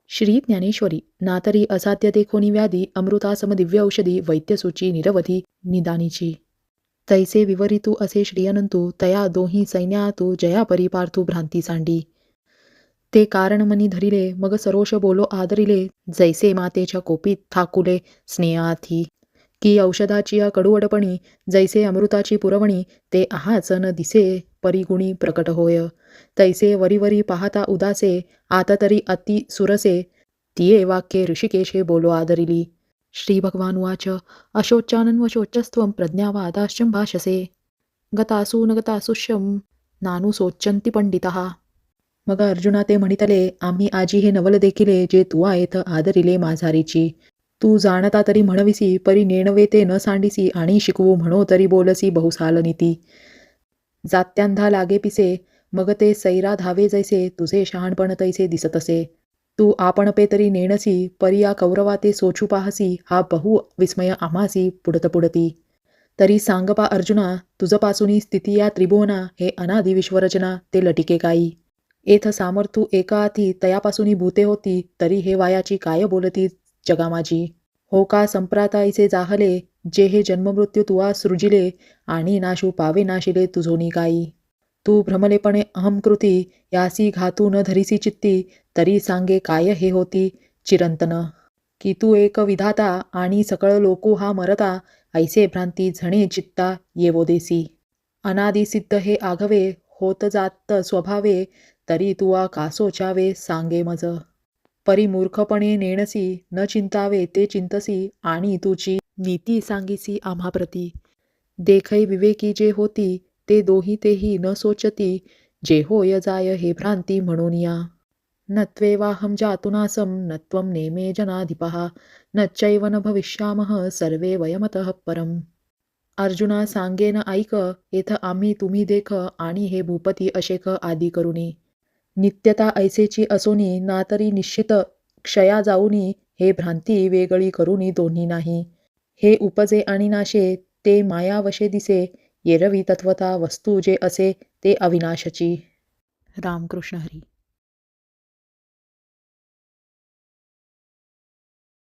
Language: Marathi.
श्री ज्ञानेश्वरी नातरी असाध्य देखोनी व्याधी अमृतासम दिव्य औषधी वैद्यसूची निरवधी निदानीची. तैसे विवरितू असे श्रियनंतू तया दोही सैन्यातू जया परिपार्थू भ्रांती सांडी. ते कारण मनी धरिले मग सरोष बोलो आदरिले जैसे मातेच्या कोपीत ठाकुले स्नेहाथी. की औषधाची या कडूवडपणी जैसे अमृताची पुरवणी ते आहाच न दिसे परिगुणी प्रकट होय. तैसे वरीवरी पाहता उदासे आता तरी अति सुरसे तिये वाक्ये ऋषिकेशे बोलो आदरिली. श्री भगवान वाच अशोच्चानन्वशोचस्त्वं प्रज्ञावादाश्चं भाषसे गतासु न गतासुष्यं नानुशोचन्ति पंडितः. मग अर्जुना ते म्हणितले आम्ही आजी हे नवल देखिले जे तुवा येथ आदरिले माझारीची. तू जाणता तरी म्हणविसी परी नेणवे ते न सांडिसी आणि शिकवू म्हणो तरी बोलसी बहुसाल नीती. जात्यांधा लागे पिसे मग ते सैरा धावे जैसे तुझे शहाणपण तैसे दिसतसे. तू आपणपे तरी नेणसी परी या कौरवा ते सोचू पाहसी हा बहु विस्मय आम्हासी पुढत पुढती. तरी सांगपा अर्जुना तुझपासूनी स्थिती या त्रिभुवना हे अनादि विश्वरचना ते लटिके काही. एथ सामर्थू एका हाती तयापासूनी भूते होती तरी हे वायाची काय बोलती जगा माझी. हो का संप्राता ऐसे जाहले जे हे जन्ममृत्यू तुवा सृजिले आणि नाशू पावे नाशिले तुझोनी काही. तू भ्रमलेपणे अहंकृती यासी घातू न धरिसी चित्ती तरी सांगे काय हे होती चिरंतन. की तू एक विधाता आणि सकळ लोकू हा मरता ऐसे भ्रांती झणे चित्ता येवो देसी. अनादि सिद्ध हे आघवे होत जात स्वभावे तरी तुवा कासोचावे सांगे मज. परी मूर्खपणे नेणसी न चिंतावे ते चिंतसी आणि तुची नीती सांगिसी आम्हा प्रती. देखै विवेकी जे होती ते दोही तेही न सोचती जे होय जाय हे भ्रांती म्हणून या. न त्वेवाहं जातुनासं न त्वं नेमे जनाधिपः न चैव न भविष्यामः सर्वे वयमतः परम्. अर्जुना सांगेन ऐक येथ आम्ही तुम्ही देख आणि हे भूपती अशेक आदी करुनी. नित्यता ऐसेची असोनी ना तरी निश्चित क्षया जाऊनी हे भ्रांती वेगळी करुनी दोन्ही नाही. हे उपजे आणि नाशे ते मायावशे दिसे येरवी तत्वता वस्तू जे असे ते अविनाशची. रामकृष्ण हरी.